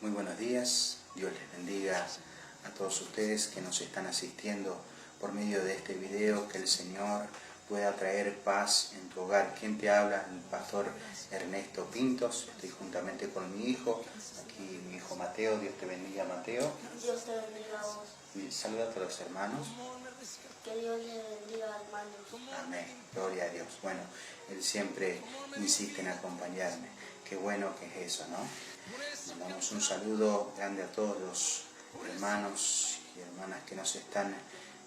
Muy buenos días, Dios les bendiga a todos ustedes que nos están asistiendo por medio de este video, que el Señor pueda traer paz en tu hogar. ¿Quién te habla? El pastor Ernesto Pintos. Estoy juntamente con mi hijo, aquí mi hijo Mateo. Dios te bendiga, Mateo. Dios te bendiga a vos. Saluda a todos los hermanos. Que Dios le bendiga, hermanos. Amén, gloria a Dios. Bueno, Él siempre insiste en acompañarme. Qué bueno que es eso, ¿no? Mandamos un saludo grande a todos los hermanos y hermanas que nos están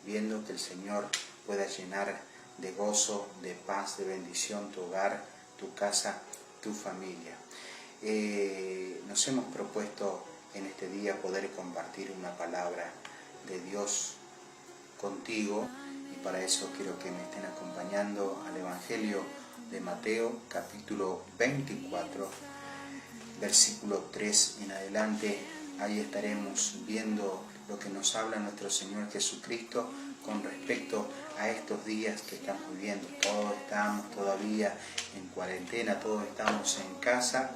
viendo, que el Señor pueda llenar de gozo, de paz, de bendición tu hogar, tu casa, tu familia. Nos hemos propuesto en este día poder compartir una palabra de Dios contigo, y para eso quiero que me estén acompañando al Evangelio de Mateo, capítulo 24, versículo 3 en adelante. Ahí estaremos viendo lo que nos habla nuestro Señor Jesucristo con respecto a estos días que estamos viviendo. Todos estamos todavía en cuarentena, todos estamos en casa,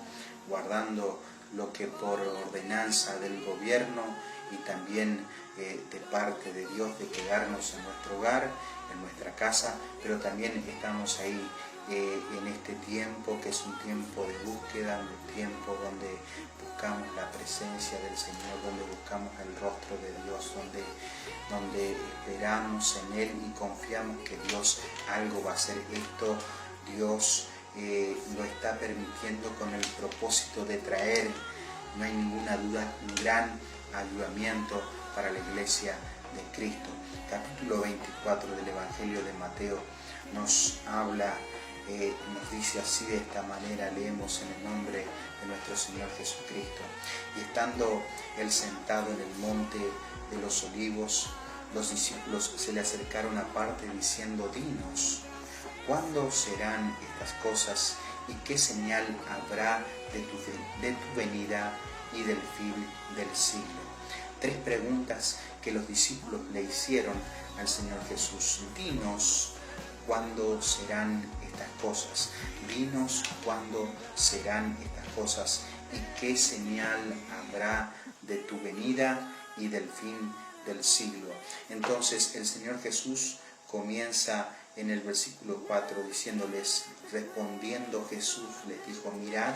guardando lo que por ordenanza del gobierno y también de parte de Dios, de quedarnos en nuestro hogar, en nuestra casa, pero también estamos ahí en este tiempo que es un tiempo de búsqueda, un tiempo donde buscamos la presencia del Señor, donde buscamos el rostro de Dios, donde esperamos en Él y confiamos que Dios algo va a hacer. Esto Dios lo está permitiendo con el propósito de traer, no hay ninguna duda, un gran avivamiento para la iglesia de Cristo. Capítulo 24 del Evangelio de Mateo nos habla, nos dice así de esta manera, leemos en el nombre de nuestro Señor Jesucristo. Y estando Él sentado en el monte de los olivos, los discípulos se le acercaron aparte diciendo: Dinos, ¿cuándo serán estas cosas y qué señal habrá de tu venida y del fin del siglo? Tres preguntas que los discípulos le hicieron al Señor Jesús. Dinos cuándo serán estas cosas. Dinos cuándo serán estas cosas y qué señal habrá de tu venida y del fin del siglo. Entonces el Señor Jesús comienza en el versículo 4 diciéndoles, respondiendo Jesús les dijo: mirad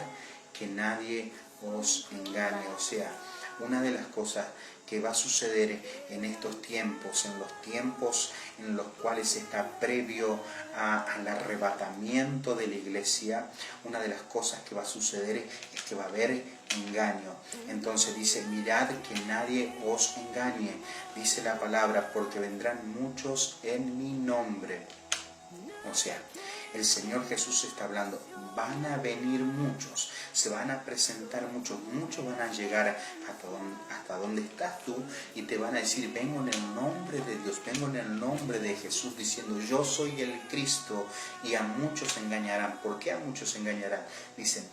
que nadie os engañe. O sea, una de las cosas que va a suceder en estos tiempos, en los tiempos en los cuales está previo al arrebatamiento de la iglesia, una de las cosas que va a suceder es que va a haber engaño. Entonces dice: mirad que nadie os engañe, dice la palabra, porque vendrán muchos en mi nombre. O sea, el Señor Jesús está hablando, van a venir muchos, se van a presentar muchos van a llegar hasta donde estás tú y te van a decir: vengo en el nombre de Dios, vengo en el nombre de Jesús, diciendo yo soy el Cristo, y a muchos engañarán. ¿Por qué a muchos engañarán? Dicen,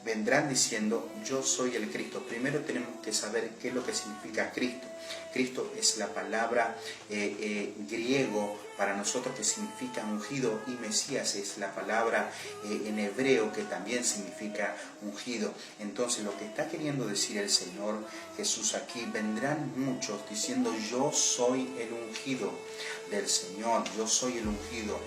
vendrán diciendo yo soy el Cristo. Primero tenemos que saber qué es lo que significa Cristo. Cristo es la palabra griego para nosotros que significa ungido, y Mesías es la palabra en hebreo que también significa ungido. Entonces lo que está queriendo decir el Señor Jesús aquí, vendrán muchos diciendo yo soy el ungido del Señor, yo soy el ungido.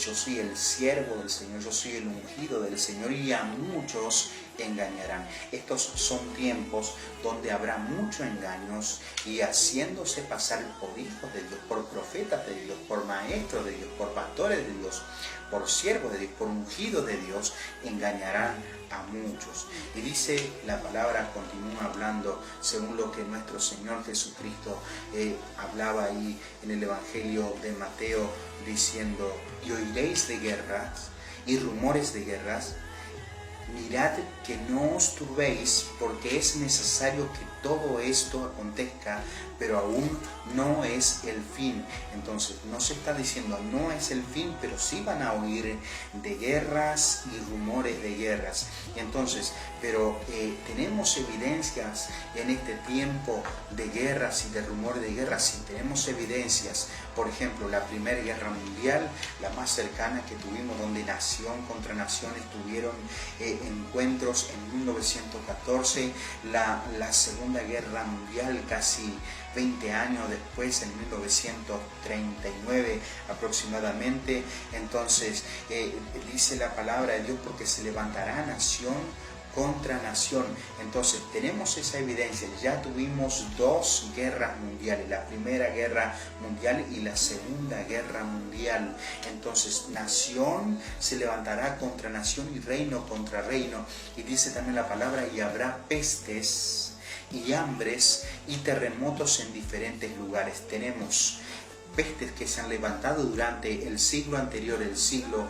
Yo soy el siervo del Señor, yo soy el ungido del Señor, y a muchos engañarán. Estos son tiempos donde habrá muchos engaños, y haciéndose pasar por hijos de Dios, por profetas de Dios, por maestros de Dios, por pastores de Dios, por siervos de Dios, por ungidos de Dios, engañarán a muchos. Y dice la palabra, continúa hablando según lo que nuestro Señor Jesucristo hablaba ahí en el Evangelio de Mateo, diciendo: y oiréis de guerras y rumores de guerras. Mirad que no os turbéis, porque es necesario que todo esto acontezca, pero aún no es el fin. Entonces no se está diciendo no es el fin, pero sí van a oír de guerras y rumores de guerras. Entonces, pero tenemos tenemos evidencias en este tiempo de guerras y de rumores de guerras, sí tenemos evidencias. Por ejemplo, la Primera Guerra Mundial, la más cercana que tuvimos, donde nación contra nación tuvieron encuentros en 1914, la Segunda Guerra Mundial casi 20 años después, en 1939 aproximadamente. Entonces dice la palabra de Dios, porque se levantará nación contra nación. Entonces tenemos esa evidencia. Ya tuvimos dos guerras mundiales, la Primera Guerra Mundial y la Segunda Guerra Mundial. Entonces nación se levantará contra nación y reino contra reino. Y dice también la palabra, y habrá pestes y hambres y terremotos en diferentes lugares. Tenemos pestes que se han levantado durante el siglo anterior, el siglo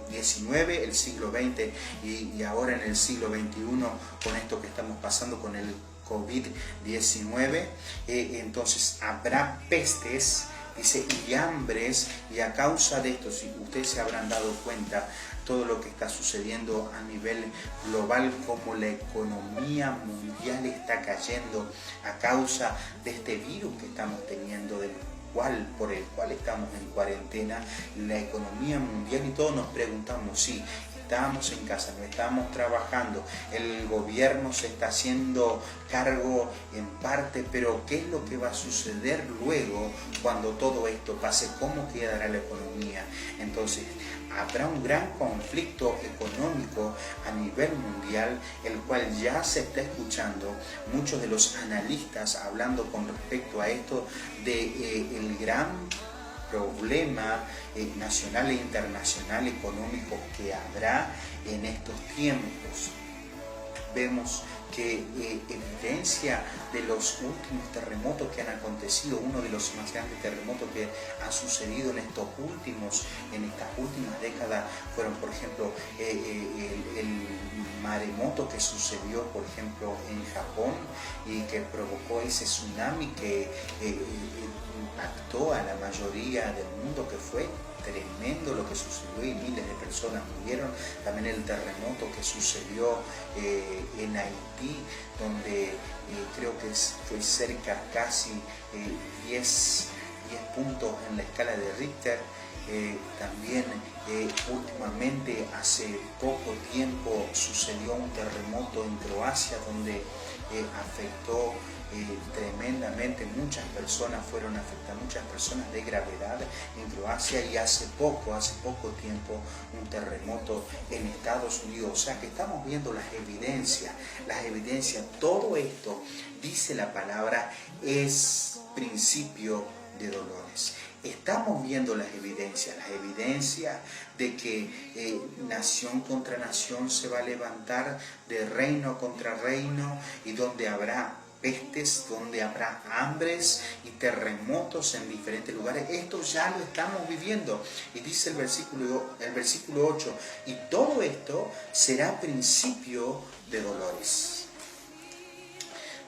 XIX, el siglo XX y ahora en el siglo XXI, con esto que estamos pasando con el COVID-19. Entonces habrá pestes, dice, y hambres, y a causa de esto, si ustedes se habrán dado cuenta, todo lo que está sucediendo a nivel global, como la economía mundial está cayendo a causa de este virus que estamos teniendo, por el cual estamos en cuarentena, la economía mundial, y todos nos preguntamos, sí, estamos en casa, no estamos trabajando, el gobierno se está haciendo cargo en parte, pero ¿qué es lo que va a suceder luego cuando todo esto pase? ¿Cómo quedará la economía? Entonces, habrá un gran conflicto económico a nivel mundial, el cual ya se está escuchando, muchos de los analistas hablando con respecto a esto, de el gran problema nacional e internacional económico que habrá en estos tiempos. Vemos que evidencia de los últimos terremotos que han acontecido, uno de los más grandes terremotos que ha sucedido en estas últimas décadas fueron, por ejemplo, el maremoto que sucedió, por ejemplo, en Japón, y que provocó ese tsunami que impactó a la mayoría del mundo, que fue tremendo lo que sucedió y miles de personas murieron. También el terremoto que sucedió en Haití, donde creo que fue cerca casi 10 puntos en la escala de Richter. También últimamente, hace poco tiempo, sucedió un terremoto en Croacia donde afectó tremendamente, muchas personas fueron afectadas, muchas personas de gravedad en Croacia, y hace poco tiempo un terremoto en Estados Unidos. O sea que estamos viendo las evidencias, todo esto, dice la palabra, es principio de dolores. Estamos viendo las evidencias de que nación contra nación se va a levantar, de reino contra reino, y donde habrá pestes, donde habrá hambres y terremotos en diferentes lugares. Esto ya lo estamos viviendo. Y dice el versículo 8, y todo esto será principio de dolores.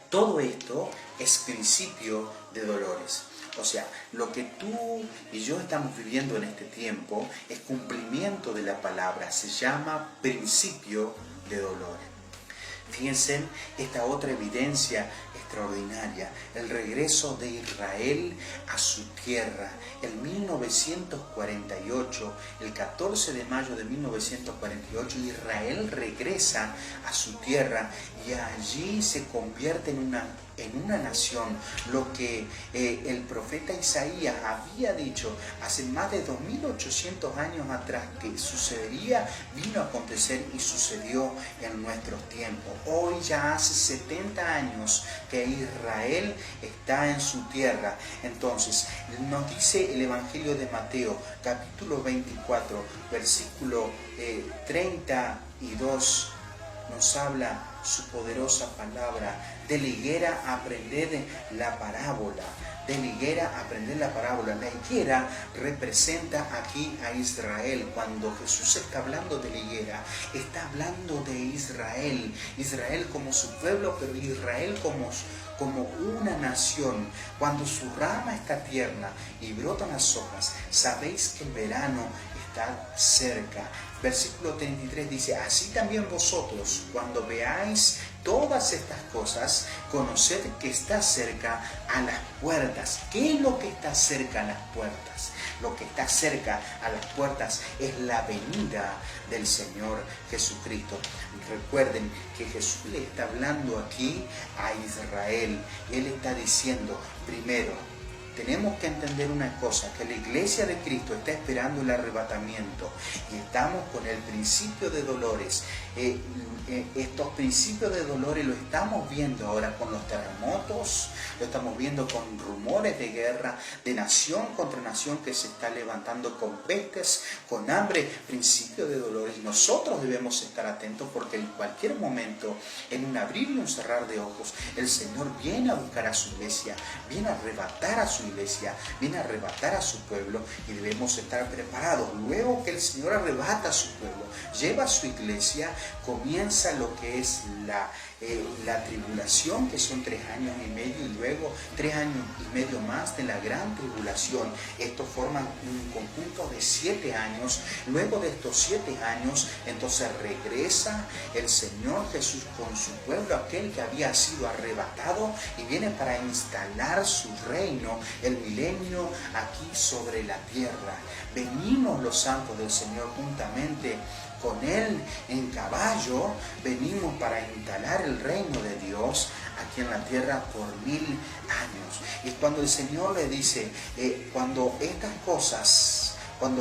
Todo esto es principio de dolores. O sea, lo que tú y yo estamos viviendo en este tiempo es cumplimiento de la palabra. Se llama principio de dolores. Fíjense esta otra evidencia extraordinaria, el regreso de Israel a su tierra. En 1948, el 14 de mayo de 1948, Israel regresa a su tierra y allí se convierte en una nación, lo que el profeta Isaías había dicho hace más de 2800 años atrás que sucedería, vino a acontecer y sucedió en nuestros tiempos. Hoy ya hace 70 años que Israel está en su tierra. Entonces, nos dice el Evangelio de Mateo, capítulo 24, versículo 32, nos habla su poderosa palabra. De la higuera aprended la parábola. De la higuera aprended la parábola. La higuera representa aquí a Israel. Cuando Jesús está hablando de la higuera, está hablando de Israel. Israel como su pueblo, pero Israel como una nación. Cuando su rama está tierna y brotan las hojas, sabéis que el verano está cerca. versículo 33 dice, así también vosotros, cuando veáis todas estas cosas, conoced que está cerca a las puertas. ¿Qué es lo que está cerca a las puertas? Lo que está cerca a las puertas es la venida del Señor Jesucristo. Recuerden que Jesús le está hablando aquí a Israel. Él está diciendo, primero, tenemos que entender una cosa, que la iglesia de Cristo está esperando el arrebatamiento y estamos con el principio de dolores. Estos principios de dolores lo estamos viendo ahora con los terremotos, lo estamos viendo con rumores de guerra, de nación contra nación que se está levantando con pestes, con hambre, principio de dolores. Y nosotros debemos estar atentos porque en cualquier momento, en un abrir y un cerrar de ojos, el Señor viene a buscar a su iglesia, viene a arrebatar a su iglesia, viene a arrebatar a su pueblo y debemos estar preparados. Luego que el Señor arrebata a su pueblo, lleva a su iglesia, comienza lo que es la tribulación, que son 3 años y medio, y luego 3 años y medio más de la gran tribulación. Estos forman un conjunto de 7 años. Luego de estos 7 años, entonces regresa el Señor Jesús con su pueblo, aquel que había sido arrebatado, y viene para instalar su reino, el milenio, aquí sobre la tierra. Venimos los santos del Señor juntamente con Él en caballo, venimos para instalar el reino de Dios aquí en la tierra por 1000 años. Y cuando el Señor le dice, cuando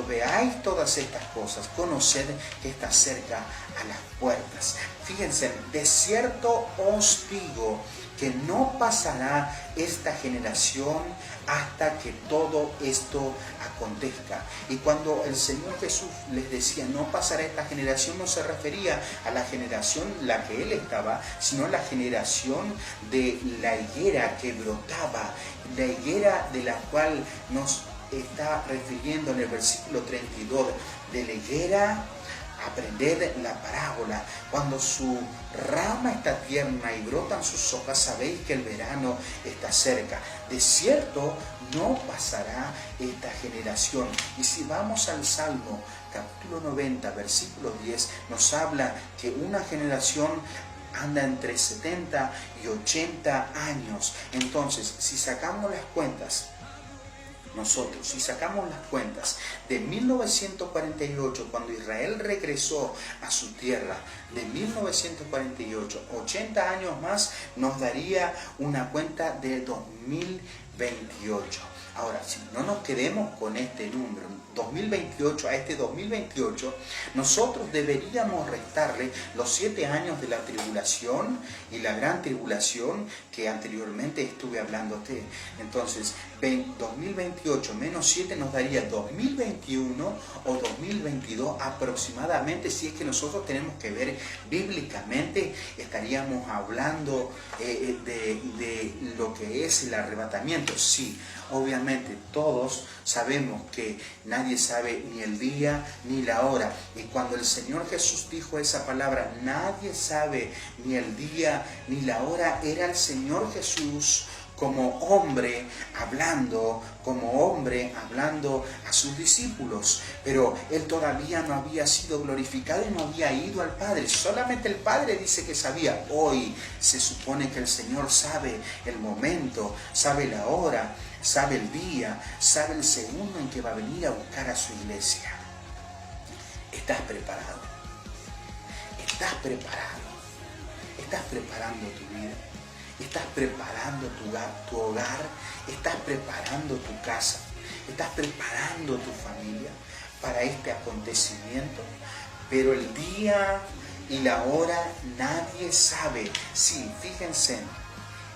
veáis todas estas cosas, conoced que está cerca a las puertas. Fíjense, de cierto os digo que no pasará esta generación hasta que todo esto acontezca. Y cuando el Señor Jesús les decía no pasará esta generación, no se refería a la generación en la que Él estaba, sino a la generación de la higuera que brotaba, la higuera de la cual nos está refiriendo en el versículo 32, de la higuera. Aprended la parábola. Cuando su rama está tierna y brotan sus hojas, sabéis que el verano está cerca. De cierto, no pasará esta generación. Y si vamos al Salmo, capítulo 90, versículo 10, nos habla que una generación anda entre 70 y 80 años. Entonces, si sacamos las cuentas, si sacamos las cuentas de 1948, cuando Israel regresó a su tierra, de 1948, 80 años más, nos daría una cuenta de 2028. Ahora, si no nos quedemos con este número, 2028 a este 2028, nosotros deberíamos restarle los 7 años de la tribulación y la gran tribulación que anteriormente estuve hablándote. Entonces, 2028 menos 7 nos daría 2021 o 2022 aproximadamente. Si es que nosotros tenemos que ver bíblicamente, estaríamos hablando de lo que es el arrebatamiento. Sí, obviamente todos sabemos que nadie sabe ni el día ni la hora. Y cuando el Señor Jesús dijo esa palabra, nadie sabe ni el día ni la hora, era el Señor Jesús como hombre hablando a sus discípulos. Pero Él todavía no había sido glorificado y no había ido al Padre. Solamente el Padre dice que sabía. Hoy se supone que el Señor sabe el momento, sabe la hora, sabe el día, sabe el segundo en que va a venir a buscar a su iglesia. ¿Estás preparado? ¿Estás preparado? ¿Estás preparando tu vida? ¿Estás preparando tu hogar? ¿Estás preparando tu casa? ¿Estás preparando tu familia para este acontecimiento? Pero el día y la hora nadie sabe. Sí, fíjense,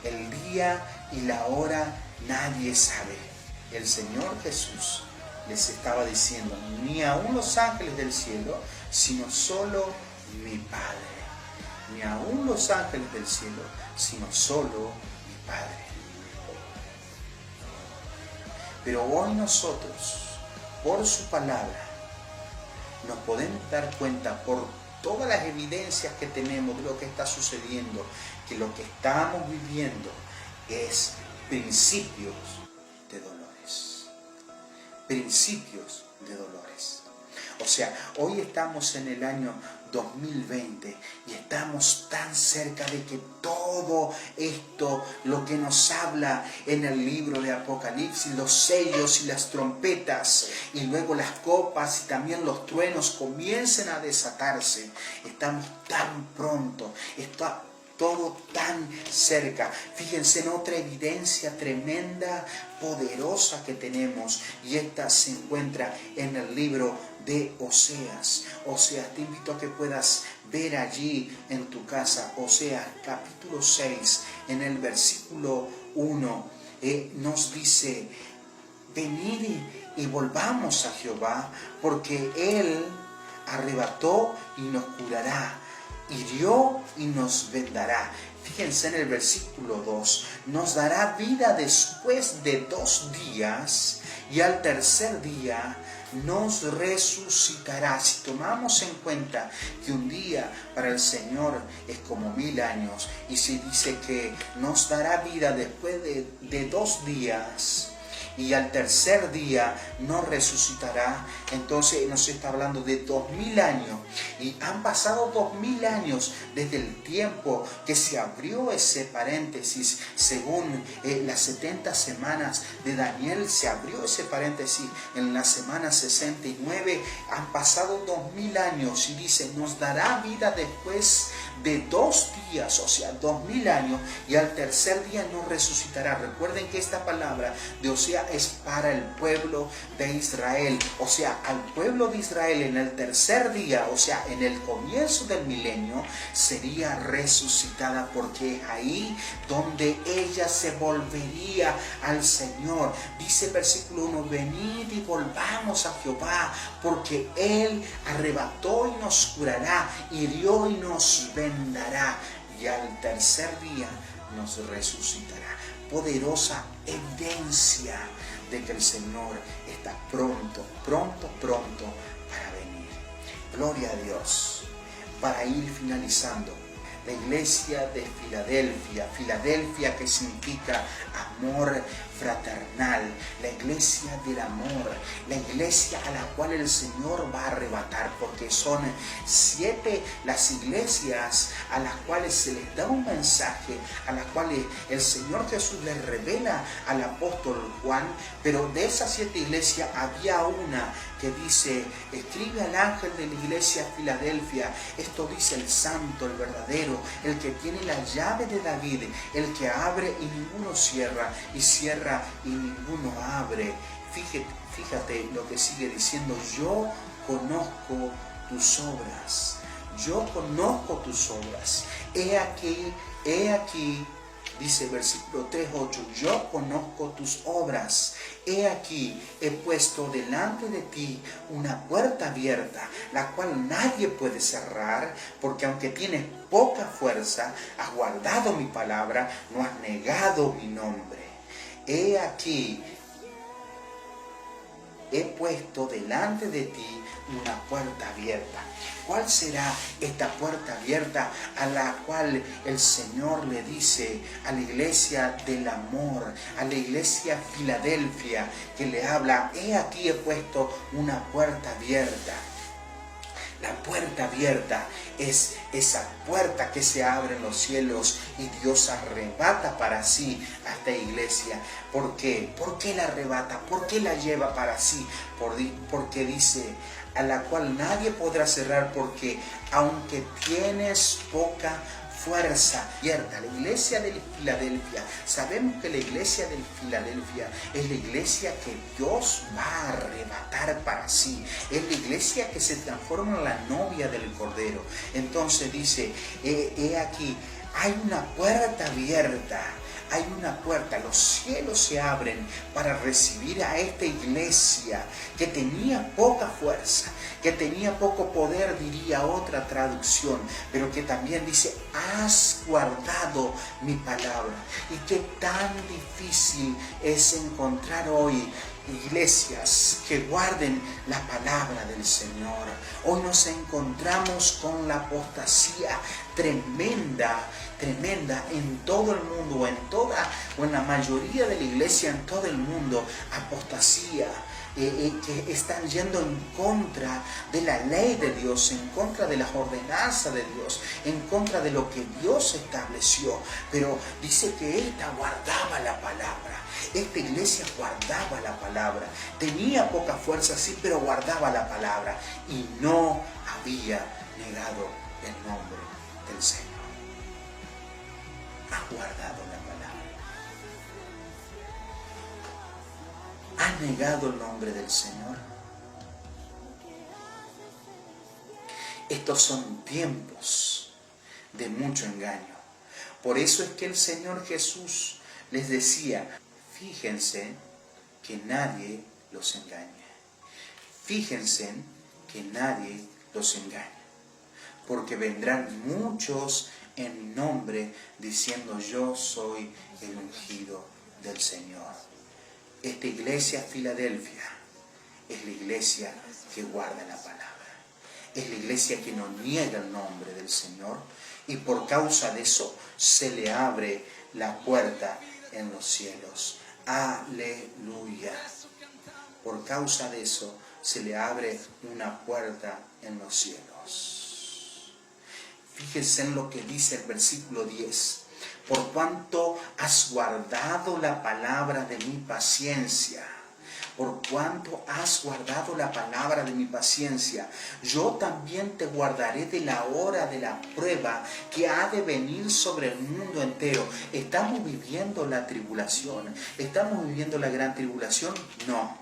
el día y la hora nadie sabe. El Señor Jesús les estaba diciendo, ni aún los ángeles del cielo, sino solo mi Padre. Ni aún los ángeles del cielo, sino solo mi Padre. Pero hoy nosotros, por su palabra, nos podemos dar cuenta por todas las evidencias que tenemos de lo que está sucediendo, que lo que estamos viviendo es principios de dolores. Principios de dolores. O sea, hoy estamos en el año 2020 y estamos tan cerca de que todo esto, lo que nos habla en el libro de Apocalipsis, los sellos y las trompetas y luego las copas y también los truenos comiencen a desatarse. Estamos tan pronto, está todo tan cerca. Fíjense en otra evidencia tremenda, poderosa que tenemos, y esta se encuentra en el libro de Oseas. Oseas, te invito a que puedas ver allí en tu casa, Oseas capítulo 6, en el versículo 1, nos dice: venid y volvamos a Jehová, porque Él arrebató y nos curará, hirió y nos vendará. Fíjense en el versículo 2, nos dará vida después de 2 días y al tercer día nos resucitará. Si tomamos en cuenta que un día para el Señor es como 1000 años, y se dice que nos dará vida después de 2 días y al tercer día nos resucitará, entonces nos está hablando de 2000 años. Y han pasado 2000 años desde el tiempo que se abrió ese paréntesis. Según las 70 semanas de Daniel, se abrió ese paréntesis en la semana 69. Han pasado 2000 años y dice: nos dará vida después de 2 días, o sea, 2000 años, y al tercer día nos resucitará. Recuerden que esta palabra de Oseas es para el pueblo de Israel, o sea, al pueblo de Israel en el tercer día, o sea, en el comienzo del milenio, sería resucitada, porque es ahí donde ella se volvería al Señor. Dice el versículo 1: venid y volvamos a Jehová, porque Él arrebató y nos curará, hirió y nos vendará, y al tercer día nos resucitará. Poderosa evidencia de que el Señor está pronto para venir. Gloria a Dios. Para ir finalizando, la iglesia de Filadelfia, Filadelfia que significa amor fraternal, la iglesia del amor, la iglesia a la cual el Señor va a arrebatar, porque son 7 las iglesias a las cuales se les da un mensaje, a las cuales el Señor Jesús les revela al apóstol Juan. Pero de esas 7 iglesias había una que dice: escribe al ángel de la iglesia de Filadelfia, esto dice el santo, el verdadero, el que tiene la llave de David, el que abre y ninguno cierra, y cierra y ninguno abre. Fíjate lo que sigue diciendo: yo conozco tus obras, yo conozco tus obras. He aquí, dice el versículo 3:8, yo conozco tus obras. He aquí, he puesto delante de ti una puerta abierta, la cual nadie puede cerrar, porque aunque tienes poca fuerza, has guardado mi palabra, no has negado mi nombre. He aquí, he puesto delante de ti una puerta abierta. ¿Cuál será esta puerta abierta a la cual el Señor le dice a la iglesia del amor, a la iglesia Filadelfia, que le habla? He aquí, he puesto una puerta abierta. La puerta abierta es esa puerta que se abre en los cielos y Dios arrebata para sí a esta iglesia. ¿Por qué? ¿Por qué la arrebata? ¿Por qué la lleva para sí? Porque dice: a la cual nadie podrá cerrar, porque aunque tienes poca fuerza. Abierta, la iglesia de Filadelfia. Sabemos que la iglesia de Filadelfia es la iglesia que Dios va a arrebatar para sí. Es la iglesia que se transforma en la novia del Cordero. Entonces dice: he aquí, hay una puerta abierta. Hay una puerta, los cielos se abren para recibir a esta iglesia que tenía poca fuerza, que tenía poco poder, diría otra traducción, pero que también dice: has guardado mi palabra. Y qué tan difícil es encontrar hoy iglesias que guarden la palabra del Señor. Hoy nos encontramos con la apostasía tremenda tremenda en todo el mundo, o en la mayoría de la iglesia en todo el mundo, apostasía, que están yendo en contra de la ley de Dios, en contra de las ordenanzas de Dios, en contra de lo que Dios estableció. Pero dice que esta guardaba la palabra. Esta iglesia guardaba la palabra. Tenía poca fuerza, sí, pero guardaba la palabra. Y no había negado el nombre del Señor. Ha guardado la palabra. ¿Has negado el nombre del Señor? Estos son tiempos de mucho engaño. Por eso es que el Señor Jesús les decía, fíjense que nadie los engañe. Fíjense que nadie los engañe. Porque vendrán muchos en mi nombre diciendo, yo soy el ungido del Señor. Esta iglesia Filadelfia es la iglesia que guarda la palabra. Es la iglesia que no niega el nombre del Señor, y por causa de eso se le abre la puerta en los cielos. Aleluya. Por causa de eso se le abre una puerta en los cielos. Fíjense en lo que dice el versículo 10. Por cuanto has guardado la palabra de mi paciencia, por cuanto has guardado la palabra de mi paciencia, yo también te guardaré de la hora de la prueba que ha de venir sobre el mundo entero. ¿Estamos viviendo la tribulación? ¿Estamos viviendo la gran tribulación? No.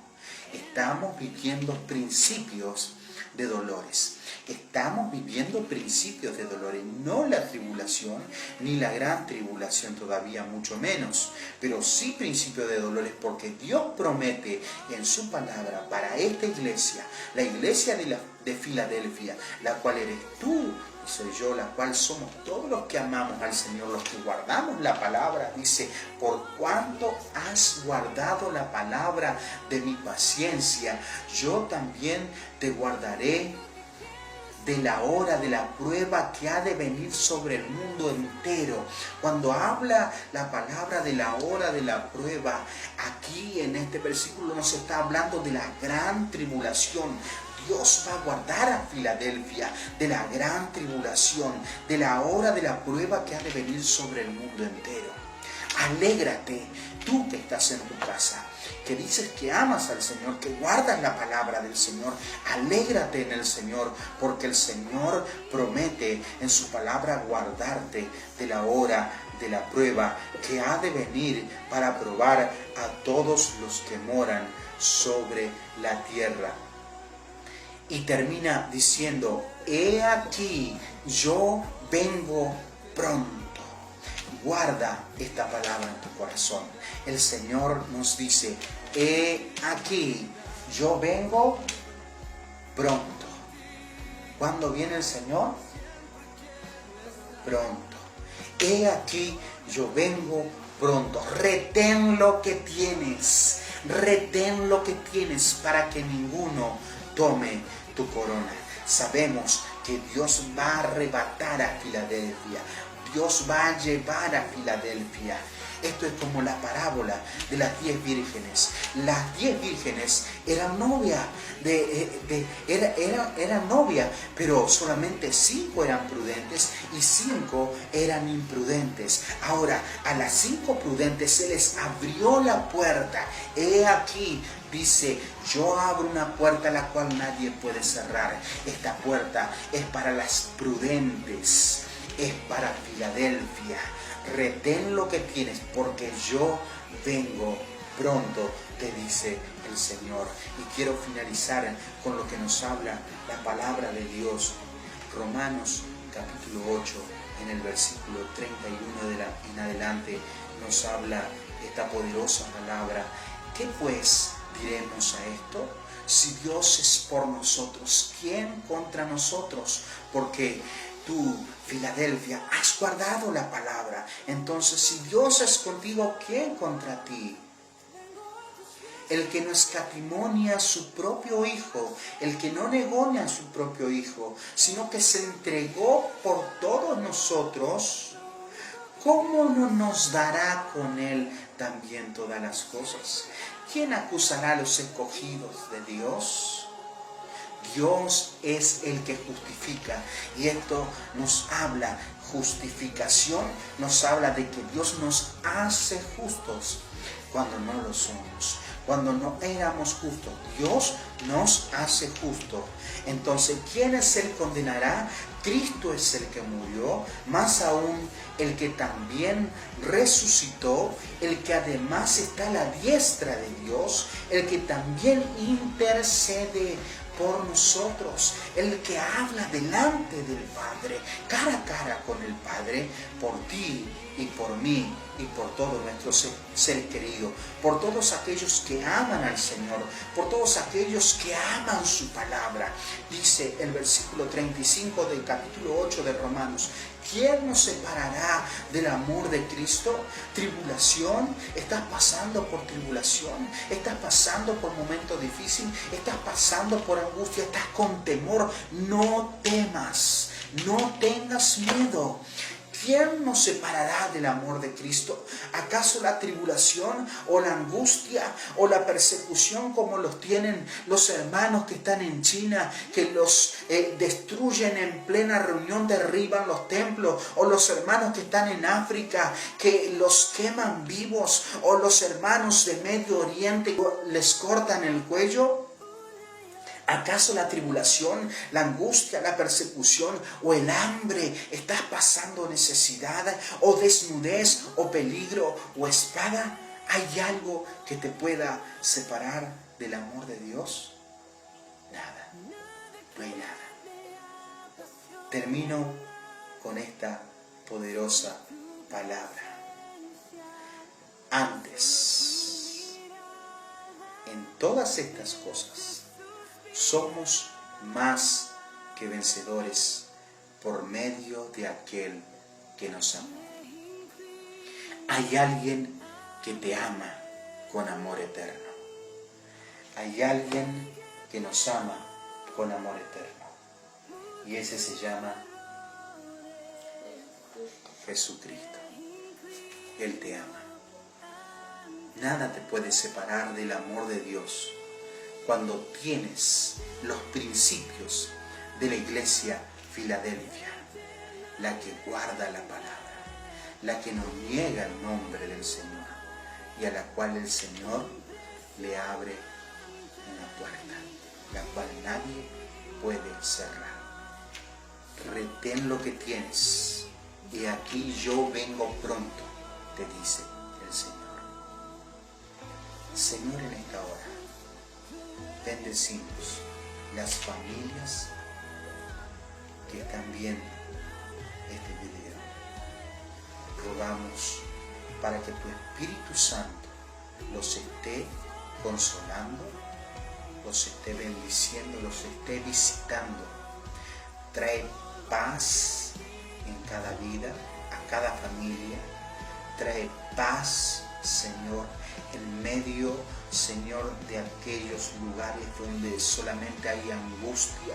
Estamos viviendo principios de dolores. Estamos viviendo principios de dolores, no la tribulación, ni la gran tribulación todavía, mucho menos, pero sí principios de dolores, porque Dios promete en su palabra para esta iglesia, la iglesia de Filadelfia, la cual eres tú y soy yo, la cual somos todos los que amamos al Señor, los que guardamos la palabra. Dice, por cuanto has guardado la palabra de mi paciencia, yo también te guardaré de la hora de la prueba que ha de venir sobre el mundo entero. Cuando habla la palabra de la hora de la prueba, aquí en este versículo nos está hablando de la gran tribulación. Dios va a guardar a Filadelfia de la gran tribulación, de la hora de la prueba que ha de venir sobre el mundo entero. Alégrate, tú que estás en tu casa, que dices que amas al Señor, que guardas la palabra del Señor. Alégrate en el Señor, porque el Señor promete en su palabra guardarte de la hora de la prueba que ha de venir para probar a todos los que moran sobre la tierra. Y termina diciendo, he aquí, yo vengo pronto. Guarda esta palabra en tu corazón. El Señor nos dice, he aquí, yo vengo pronto. ¿Cuándo viene el Señor? Pronto. He aquí, yo vengo pronto. Retén lo que tienes. Retén lo que tienes para que ninguno tome tu corona. Sabemos que Dios va a arrebatar a Filadelfia. Dios va a llevar a Filadelfia. Esto es como la parábola de las 10 vírgenes. Las 10 vírgenes eran novias, eran novia, pero solamente 5 eran prudentes y 5 eran imprudentes. Ahora, a las 5 prudentes se les abrió la puerta. He aquí, dice, yo abro una puerta la cual nadie puede cerrar. Esta puerta es para las prudentes. Es para Filadelfia. Retén lo que tienes, porque yo vengo pronto, te dice el Señor. Y quiero finalizar con lo que nos habla la palabra de Dios. Romanos capítulo 8, en el versículo 31 en adelante, nos habla esta poderosa palabra. ¿Qué pues diremos a esto? Si Dios es por nosotros, ¿quién contra nosotros? Porque tú, Filadelfia, has guardado la palabra. Entonces, si Dios es contigo, ¿quién contra ti? El que no escatimonia a su propio Hijo, el que no negó ni a su propio Hijo, sino que se entregó por todos nosotros, ¿cómo no nos dará con Él también todas las cosas? ¿Quién acusará a los escogidos de Dios? Dios es el que justifica, y esto nos habla, justificación nos habla de que Dios nos hace justos cuando no lo somos. Cuando no éramos justos, Dios nos hace justos. Entonces, ¿quién es el que condenará? Cristo es el que murió, más aún el que también resucitó, el que además está a la diestra de Dios, el que también intercede por nosotros, el que habla delante del Padre, cara a cara con el Padre, por ti y por mí y por todo nuestro ser querido, por todos aquellos que aman al Señor, por todos aquellos que aman su palabra. Dice el versículo 35 del capítulo 8 de Romanos: ¿quién nos separará del amor de Cristo? ¿Tribulación? ¿Estás pasando por tribulación? ¿Estás pasando por momentos difíciles? ¿Estás pasando por angustia? ¿Estás con temor? No temas, no tengas miedo. ¿Quién nos separará del amor de Cristo? ¿Acaso la tribulación o la angustia o la persecución como los tienen los hermanos que están en China, que los destruyen en plena reunión, derriban los templos? ¿O los hermanos que están en África, que los queman vivos? ¿O los hermanos de Medio Oriente que les cortan el cuello? ¿Acaso la tribulación, la angustia, la persecución o el hambre? ¿Estás pasando necesidad o desnudez o peligro o espada? ¿Hay algo que te pueda separar del amor de Dios? Nada, no hay nada. Termino con esta poderosa palabra. Antes, en todas estas cosas, somos más que vencedores por medio de aquel que nos amó. Hay alguien que te ama con amor eterno. Hay alguien que nos ama con amor eterno. Y ese se llama Jesucristo. Él te ama. Nada te puede separar del amor de Dios cuando tienes los principios de la iglesia Filadelfia, la que guarda la palabra, la que no niega el nombre del Señor y a la cual el Señor le abre una puerta, la cual nadie puede cerrar. Retén lo que tienes, y aquí yo vengo pronto, te dice el Señor. Señor, en esta hora bendecimos las familias que están viendo este video. Rogamos para que tu Espíritu Santo los esté consolando, los esté bendiciendo, los esté visitando. Trae paz en cada vida, a cada familia. Trae paz, Señor, en medio, Señor, de aquellos lugares donde solamente hay angustia,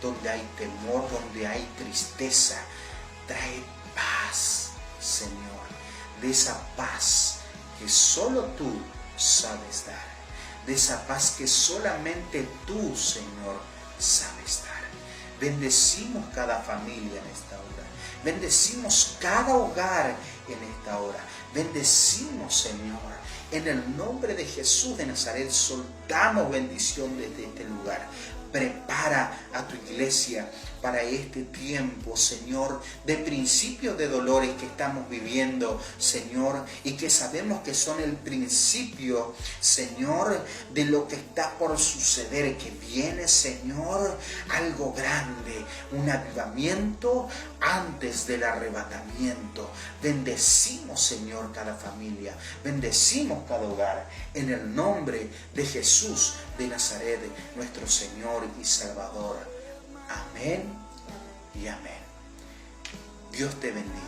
donde hay temor, donde hay tristeza. Trae paz, Señor, de esa paz que solo tú sabes dar, de esa paz que solamente tú, Señor, sabes dar. Bendecimos cada familia en esta hora. Bendecimos cada hogar en esta hora. Bendecimos, Señor, en el nombre de Jesús de Nazaret. Soltamos bendición desde este lugar. Prepara a tu iglesia para este tiempo, Señor, de principios de dolores que estamos viviendo, Señor, y que sabemos que son el principio, Señor, de lo que está por suceder, que viene, Señor, algo grande, un avivamiento antes del arrebatamiento. Bendecimos, Señor, cada familia, bendecimos cada hogar, en el nombre de Jesús de Nazaret, nuestro Señor y Salvador. Amén y amén. Dios te bendiga.